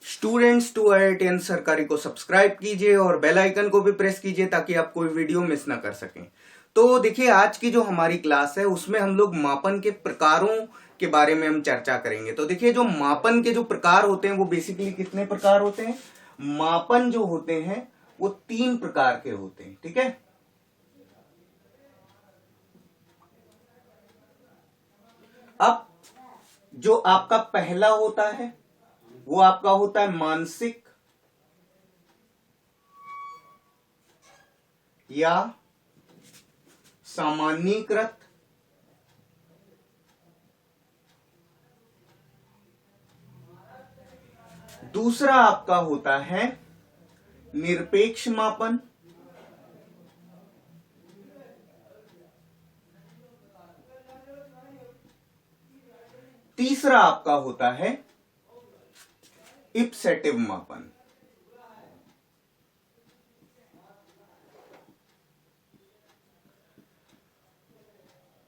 Students to IITN सरकारी को subscribe कीजिए और बेल आइकन को भी प्रेस कीजिए ताकि आप कोई वीडियो मिस ना कर सकें। तो देखिए, आज की जो हमारी क्लास है उसमें हम लोग मापन के प्रकारों के बारे में हम चर्चा करेंगे। तो देखिए, जो मापन के जो प्रकार होते हैं वो बेसिकली कितने प्रकार होते हैं? मापन जो होते हैं वो 3 प्रकार के होते हैं। ठीक है, अब जो आपका पहला होता है वो आपका होता है मानसिक या सामान्यीकृत। दूसरा आपका होता है निरपेक्ष मापन। तीसरा आपका होता है इप्सेटिव मापन।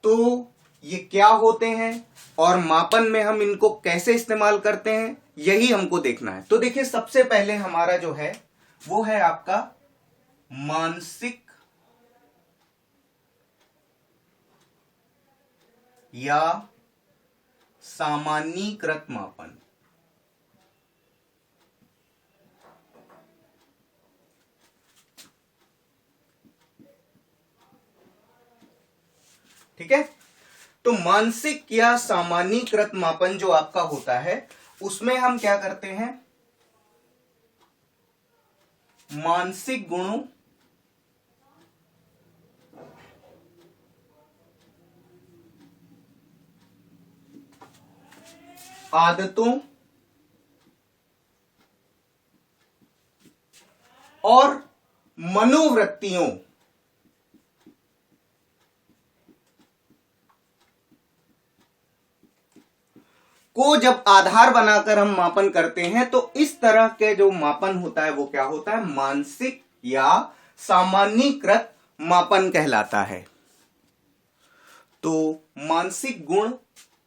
तो ये क्या होते हैं और मापन में हम इनको कैसे इस्तेमाल करते हैं, यही हमको देखना है। तो देखिए, सबसे पहले हमारा जो है वो है आपका मानसिक या सामान्यीकृत मापन। ठीक है, तो मानसिक या सामान्यीकृत मापन जो आपका होता है उसमें हम क्या करते हैं? मानसिक गुणों आदतों और मनोवृत्तियों को जब आधार बनाकर हम मापन करते हैं तो इस तरह के जो मापन होता है वो क्या होता है? मानसिक या सामान्यीकृत मापन कहलाता है। तो मानसिक गुण,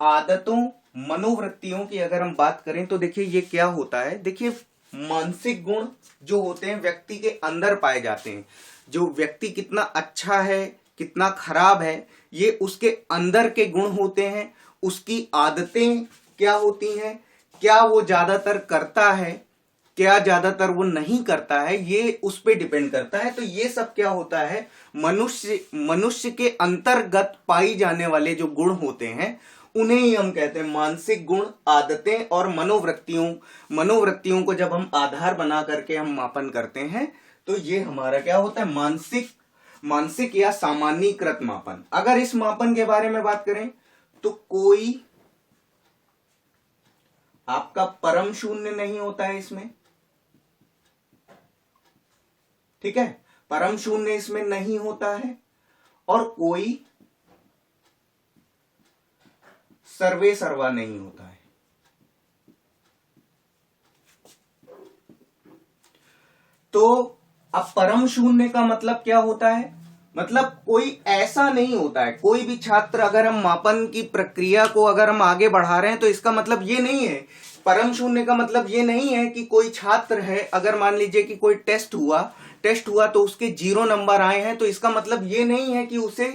आदतों, मनोवृत्तियों की अगर हम बात करें तो देखिए ये क्या होता है। देखिए, मानसिक गुण जो होते हैं व्यक्ति के अंदर पाए जाते हैं। जो व्यक्ति कितना अच्छा है, कितना खराब है, ये उसके अंदर के गुण होते हैं। उसकी आदतें क्या होती हैं, क्या वो ज्यादातर करता है, क्या ज्यादातर वो नहीं करता है, ये उस पे डिपेंड करता है। तो ये सब क्या होता है? मनुष्य के अंतर्गत पाई जाने वाले जो गुण होते हैं उन्हें ही हम कहते हैं मानसिक गुण, आदतें और मनोवृत्तियों को जब हम आधार बना करके हम मापन करते हैं तो ये हमारा क्या होता है? मानसिक या सामान्यीकृत मापन। अगर इस मापन के बारे में बात करें तो कोई आपका परम शून्य नहीं होता है इसमें। ठीक है, परम शून्य इसमें नहीं होता है और कोई सर्वे सर्वा नहीं होता है। तो अब परम शून्य का मतलब क्या होता है? मतलब कोई ऐसा नहीं होता है। कोई भी छात्र, अगर हम मापन की प्रक्रिया को अगर हम आगे बढ़ा रहे हैं तो इसका मतलब ये नहीं है, परम शून्य का मतलब ये नहीं है कि कोई छात्र है, अगर मान लीजिए कि कोई टेस्ट हुआ तो उसके 0 नंबर आए हैं तो इसका मतलब ये नहीं है कि उसे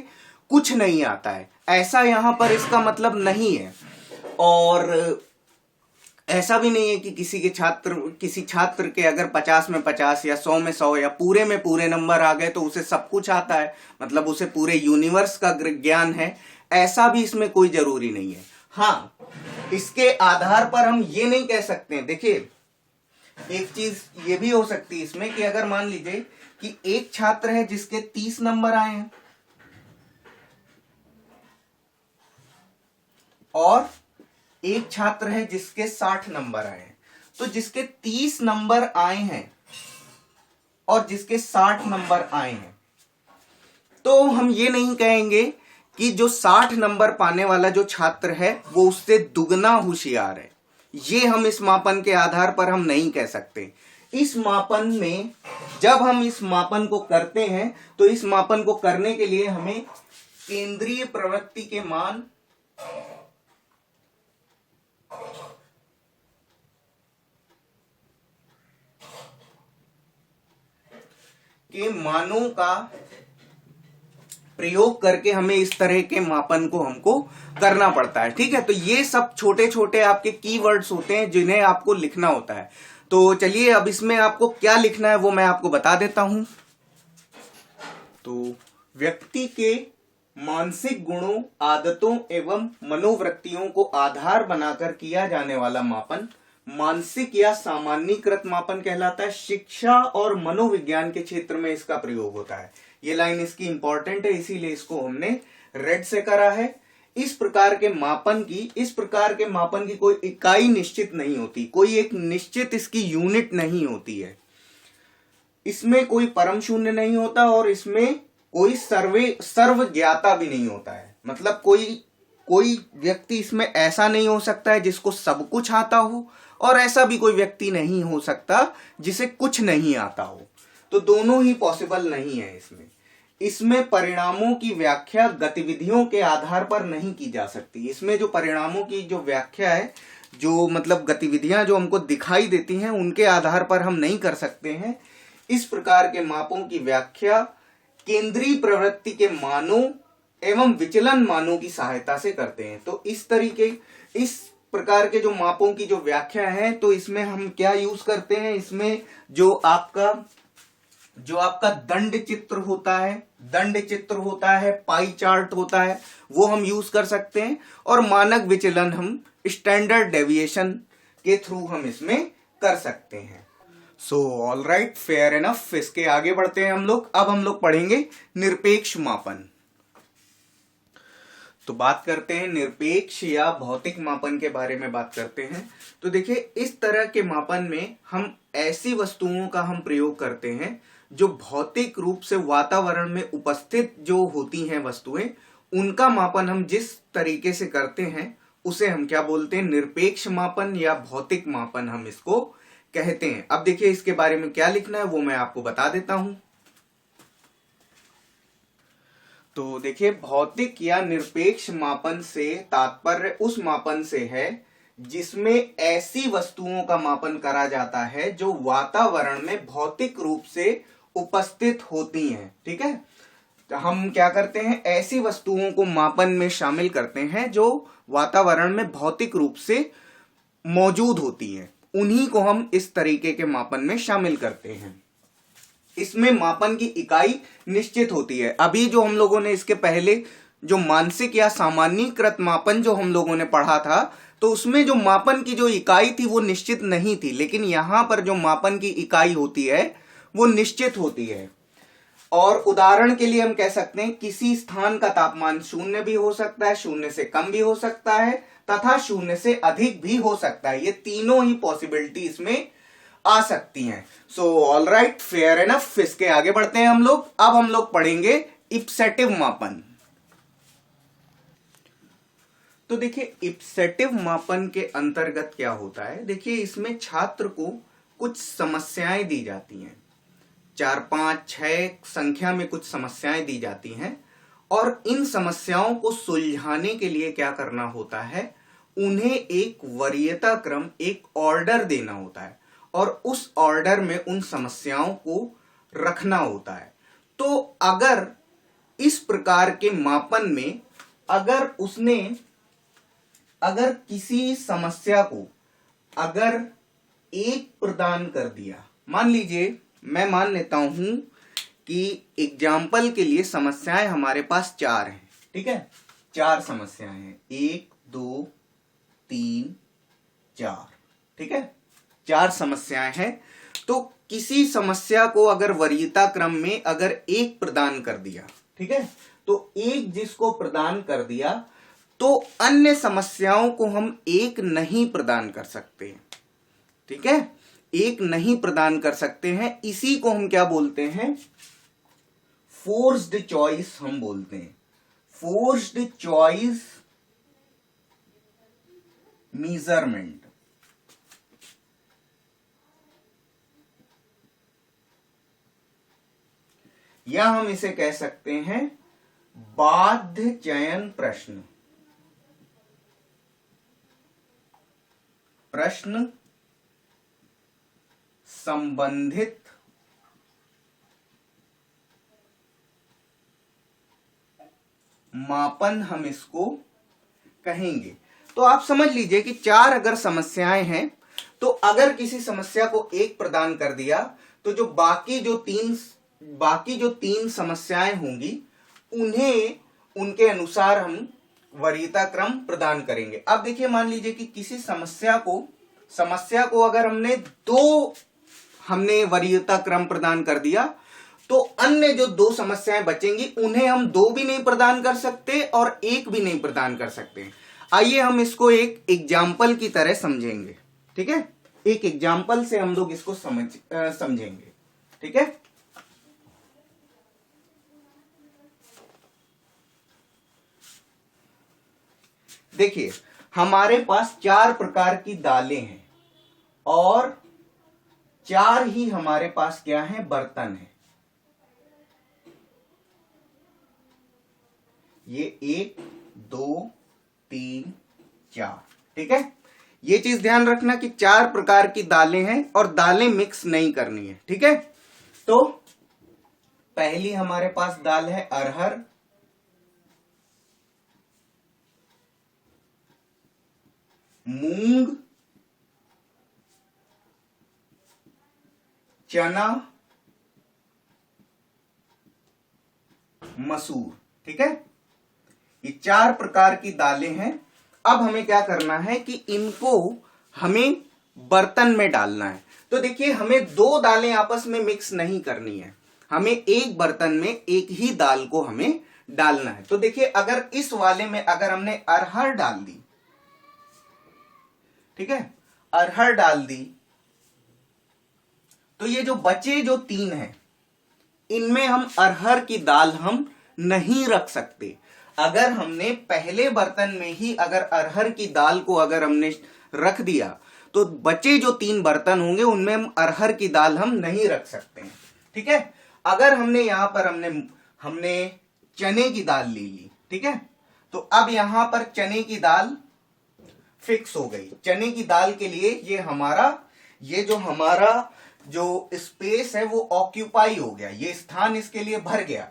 कुछ नहीं आता है। ऐसा यहां पर इसका मतलब नहीं है। और ऐसा भी नहीं है कि किसी छात्र के अगर 50 में 50 या 100 में 100 या पूरे में पूरे नंबर आ गए तो उसे सब कुछ आता है, मतलब उसे पूरे यूनिवर्स का ज्ञान है। ऐसा भी इसमें कोई जरूरी नहीं है। हाँ, इसके आधार पर हम ये नहीं कह सकते हैं। देखिए, एक चीज ये भी हो सकती है इसमें कि अगर मान लीजिए कि एक छात्र है जिसके 30 नंबर आए हैं और एक छात्र है जिसके 60 नंबर आए हैं, तो जिसके 30 नंबर आए हैं और जिसके 60 नंबर आए हैं, तो हम ये नहीं कहेंगे कि जो 60 नंबर पाने वाला जो छात्र है वो उससे दुगना होशियार है। ये हम इस मापन के आधार पर हम नहीं कह सकते। इस मापन में जब हम इस मापन को करते हैं तो इस मापन को करने के लिए हमें केंद्रीय प्रवृत्ति के मान के मानों का प्रयोग करके हमें इस तरह के मापन को हमको करना पड़ता है। ठीक है, तो ये सब छोटे छोटे आपके कीवर्ड्स होते हैं जिन्हें आपको लिखना होता है। तो चलिए अब इसमें आपको क्या लिखना है वो मैं आपको बता देता हूं। तो व्यक्ति के मानसिक गुणों, आदतों एवं मनोवृत्तियों को आधार बनाकर किया जाने वाला मापन मानसिक या सामान्यीकृत मापन कहलाता है। शिक्षा और मनोविज्ञान के क्षेत्र में इसका प्रयोग होता है। ये लाइन इसकी इंपॉर्टेंट है, इसीलिए इसको हमने रेड से करा है। इस प्रकार के मापन की कोई इकाई निश्चित नहीं होती, कोई एक निश्चित इसकी यूनिट नहीं होती है। इसमें कोई परम शून्य नहीं होता और इसमें कोई सर्व ज्ञाता भी नहीं होता है। मतलब कोई व्यक्ति इसमें ऐसा नहीं हो सकता है जिसको सब कुछ आता हो, और ऐसा भी कोई व्यक्ति नहीं हो सकता जिसे कुछ नहीं आता हो। तो दोनों ही पॉसिबल नहीं है। इसमें परिणामों की व्याख्या गतिविधियों के आधार पर नहीं की जा सकती। इसमें जो परिणामों की जो व्याख्या है, जो मतलब गतिविधियां जो हमको दिखाई देती हैं, उनके आधार पर हम नहीं कर सकते हैं। इस प्रकार के मापों की व्याख्या केंद्रीय प्रवृत्ति के मानों एवं विचलन मानों की सहायता से करते हैं। तो इस प्रकार के जो मापों की जो व्याख्या है, तो इसमें हम क्या यूज करते हैं, इसमें जो आपका दंड चित्र होता है, पाई चार्ट होता है, वो हम यूज कर सकते हैं। और मानक विचलन हम स्टैंडर्ड डेविएशन के थ्रू हम इसमें कर सकते हैं। So all right, fair enough. इसके आगे बढ़ते हैं हम लोग। अब हम लोग पढ़ेंगे निरपेक्ष मापन। तो बात करते हैं निरपेक्ष या भौतिक मापन के बारे में बात करते हैं। तो देखिए, इस तरह के मापन में हम ऐसी वस्तुओं का हम प्रयोग करते हैं जो भौतिक रूप से वातावरण में उपस्थित जो होती हैं वस्तुएं, उनका मापन हम जिस तरीके से करते हैं उसे हम क्या बोलते हैं, निरपेक्ष मापन या भौतिक मापन हम इसको कहते हैं। अब देखिए इसके बारे में क्या लिखना है वो मैं आपको बता देता हूं। तो देखिए, भौतिक या निरपेक्ष मापन से तात्पर्य उस मापन से है जिसमें ऐसी वस्तुओं का मापन करा जाता है जो वातावरण में भौतिक रूप से उपस्थित होती हैं। ठीक है, तो हम क्या करते हैं, ऐसी वस्तुओं को मापन में शामिल करते हैं जो वातावरण में भौतिक रूप से मौजूद होती हैं, उन्हीं को हम इस तरीके के मापन में शामिल करते हैं। इसमें मापन की इकाई निश्चित होती है। अभी जो हम लोगों ने इसके पहले जो मानसिक या सामान्यीकृत मापन जो हम लोगों ने पढ़ा था, तो उसमें जो मापन की जो इकाई थी वो निश्चित नहीं थी, लेकिन यहां पर जो मापन की इकाई होती है वो निश्चित होती है। और उदाहरण के लिए हम कह सकते हैं किसी स्थान का तापमान 0 भी हो सकता है, 0 से कम भी हो सकता है, तथा 0 से अधिक भी हो सकता है। ये तीनों ही पॉसिबिलिटी इसमें आ सकती हैं। So all right, fair enough. इसके आगे बढ़ते हैं हम लोग। अब हम लोग पढ़ेंगे इप्सेटिव मापन। तो देखिए, इप्सेटिव मापन के अंतर्गत क्या होता है, देखिए इसमें छात्र को कुछ समस्याएं दी जाती हैं, 4, 5, 6 संख्या में कुछ समस्याएं दी जाती हैं, और इन समस्याओं को सुलझाने के लिए क्या करना होता है, उन्हें एक वरीयता क्रम, एक ऑर्डर देना होता है, और उस ऑर्डर में उन समस्याओं को रखना होता है। तो अगर इस प्रकार के मापन में अगर किसी समस्या को अगर 1 प्रदान कर दिया, मान लीजिए मैं मान लेता हूं कि एग्जाम्पल के लिए समस्याएं हमारे पास 4 हैं। ठीक है, 4 समस्याएं हैं, 1, 2, 3, 4। ठीक है, 4 समस्याएं हैं। तो किसी समस्या को अगर वरीयता क्रम में अगर 1 प्रदान कर दिया, ठीक है, तो 1 जिसको प्रदान कर दिया, तो अन्य समस्याओं को हम 1 नहीं प्रदान कर सकते। ठीक है, 1 नहीं प्रदान कर सकते हैं। इसी को हम क्या बोलते हैं, फोर्स्ड चॉइस हम बोलते हैं, फोर्स्ड चॉइस मेजरमेंट। या हम इसे कह सकते हैं बाध्य चयन प्रश्न। प्रश्न संबंधित मापन हम इसको कहेंगे। तो आप समझ लीजिए कि 4 अगर समस्याएं हैं, तो अगर किसी समस्या को 1 प्रदान कर दिया तो जो बाकी जो तीन समस्याएं होंगी उन्हें उनके अनुसार हम वरीयता क्रम प्रदान करेंगे। अब देखिए, मान लीजिए कि किसी समस्या को अगर हमने वरीयता क्रम प्रदान कर दिया, तो अन्य जो 2 समस्याएं बचेंगी उन्हें हम 2 भी नहीं प्रदान कर सकते और 1 भी नहीं प्रदान कर सकते। आइए हम इसको एक एग्जाम्पल की तरह समझेंगे। ठीक है, एक एग्जाम्पल से हम लोग इसको समझेंगे। ठीक है, देखिए हमारे पास 4 प्रकार की दालें हैं और 4 ही हमारे पास क्या है, बर्तन है। ये 1 2 3 4। ठीक है, ये चीज ध्यान रखना कि 4 प्रकार की दालें हैं और दालें मिक्स नहीं करनी है। ठीक है, तो पहली हमारे पास दाल है अरहर, मूंग, चना, मसूर। ठीक है, ये 4 प्रकार की दालें हैं। अब हमें क्या करना है कि इनको हमें बर्तन में डालना है। तो देखिए, हमें 2 दालें आपस में मिक्स नहीं करनी है, हमें एक बर्तन में एक ही दाल को हमें डालना है। तो देखिए, अगर इस वाले में अगर हमने अरहर डाल दी, ठीक है, अरहर डाल दी, तो ये जो बचे जो 3 हैं, इनमें हम अरहर की दाल हम नहीं रख सकते। अगर हमने पहले बर्तन में ही अगर अरहर की दाल को अगर हमने रख दिया, तो बचे जो 3 बर्तन होंगे उनमें हम अरहर की दाल हम नहीं रख सकते हैं। ठीक है, अगर हमने यहां पर हमने चने की दाल ले ली, ठीक है, तो अब यहां पर चने की दाल फिक्स हो गई। चने की दाल के लिए ये जो हमारा जो स्पेस है वो ऑक्यूपाई हो गया, ये स्थान इसके लिए भर गया।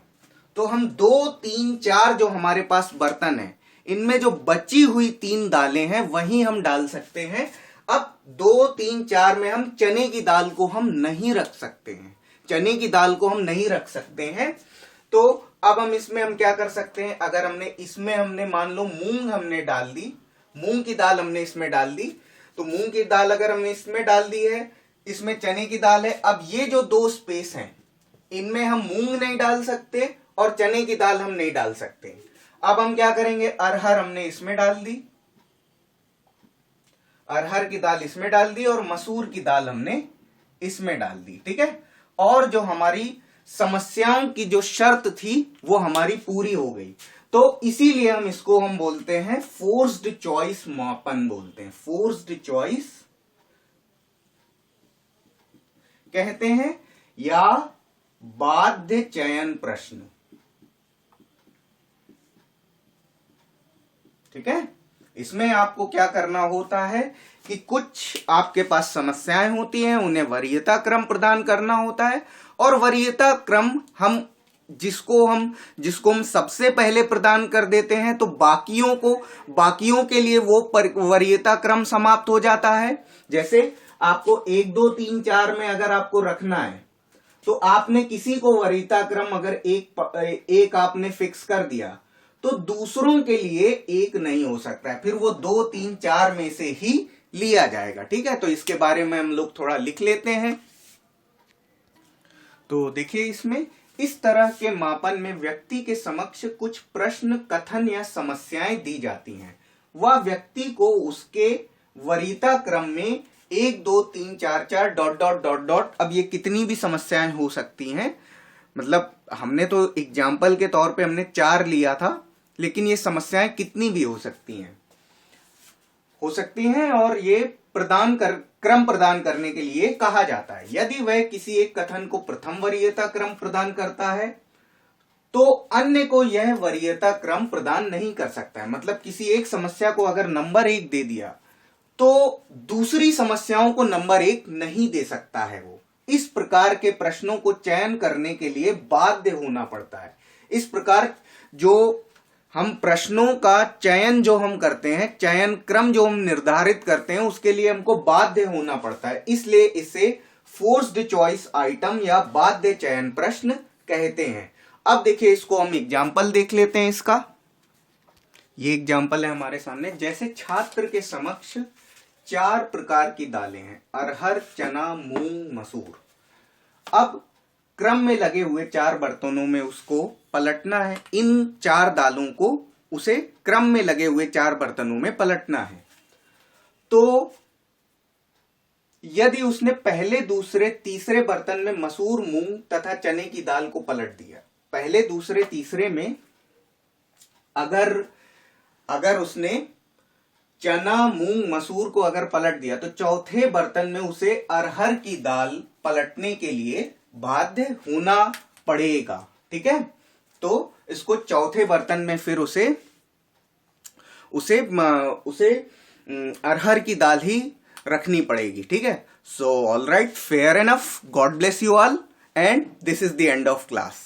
तो हम 2 3 4 जो हमारे पास बर्तन है, इनमें जो बची हुई 3 दालें हैं वही हम डाल सकते हैं। अब 2 3 4 में हम चने की दाल को हम नहीं रख सकते हैं, चने की दाल को हम नहीं रख सकते हैं। तो अब हम इसमें हम क्या कर सकते हैं, अगर हमने मान लो मूंग हमने डाल दी, मूंग की दाल हमने इसमें डाल दी, तो मूंग की दाल अगर हमने इसमें डाल दी है, इसमें चने की दाल है। अब ये जो 2 स्पेस हैं, इनमें हम मूंग नहीं डाल सकते और चने की दाल हम नहीं डाल सकते। अब हम क्या करेंगे, अरहर हमने इसमें डाल दी, अरहर की दाल इसमें डाल दी और मसूर की दाल हमने इसमें डाल दी। ठीक है, और जो हमारी समस्याओं की जो शर्त थी वो हमारी पूरी हो गई। तो इसीलिए हम इसको हम बोलते हैं फोर्स्ड चॉइस मापन बोलते हैं, फोर्स्ड चॉइस कहते हैं या बाध्य चयन प्रश्न। ठीक है, इसमें आपको क्या करना होता है कि कुछ आपके पास समस्याएं होती हैं, उन्हें वरीयता क्रम प्रदान करना होता है, और वरीयता क्रम जिसको हम सबसे पहले प्रदान कर देते हैं, तो बाकियों के लिए वो वरीयता क्रम समाप्त हो जाता है। जैसे आपको 1 2 3 4 में अगर आपको रखना है, तो आपने किसी को वरीयता क्रम अगर एक आपने फिक्स कर दिया, तो दूसरों के लिए 1 नहीं हो सकता है, फिर वो 2 3 4 में से ही लिया जाएगा। ठीक है, तो इसके बारे में हम लोग थोड़ा लिख लेते हैं। तो देखिए, इसमें इस तरह के मापन में व्यक्ति के समक्ष कुछ प्रश्न, कथन या समस्याएं दी जाती हैं। वह व्यक्ति को उसके वरीयता क्रम में 1 2 3 4 4 डॉट डॉट डॉट डॉट, अब ये कितनी भी समस्याएं हो सकती हैं, मतलब हमने तो एग्जाम्पल के तौर पे हमने 4 लिया था, लेकिन ये समस्याएं कितनी भी हो सकती हैं और ये क्रम प्रदान करने के लिए कहा जाता है। यदि वह किसी एक कथन को प्रथम वरीयता क्रम प्रदान करता है, तो अन्य को यह वरीयता क्रम प्रदान नहीं कर सकता है। मतलब किसी एक समस्या को अगर नंबर 1 दे दिया, तो दूसरी समस्याओं को नंबर 1 नहीं दे सकता है। वो इस प्रकार के प्रश्नों को चयन करने के लिए बाध्य होना पड़ता है। इस प्रकार जो हम प्रश्नों का चयन जो हम करते हैं, चयन क्रम जो हम निर्धारित करते हैं, उसके लिए हमको बाध्य होना पड़ता है, इसलिए इसे फोर्स्ड चॉइस आइटम या बाध्य चयन प्रश्न कहते हैं। अब देखिए, इसको हम एग्जाम्पल देख लेते हैं इसका। ये एग्जाम्पल है हमारे सामने। जैसे छात्र के समक्ष 4 प्रकार की दालें हैं, अरहर, चना, मूंग, मसूर। अब क्रम में लगे हुए 4 बर्तनों में उसको पलटना है। इन 4 दालों को उसे क्रम में लगे हुए 4 बर्तनों में पलटना है। तो यदि उसने पहले, दूसरे, तीसरे बर्तन में मसूर, मूंग तथा चने की दाल को पलट दिया, पहले, दूसरे, तीसरे में अगर उसने चना, मूंग, मसूर को अगर पलट दिया, तो चौथे बर्तन में उसे अरहर की दाल पलटने के लिए बाध्य होना पड़ेगा। ठीक है, तो इसको चौथे बर्तन में फिर उसे अरहर की दाल ही रखनी पड़ेगी। ठीक है, so all right, fair enough, God bless you all, and this is the end of class.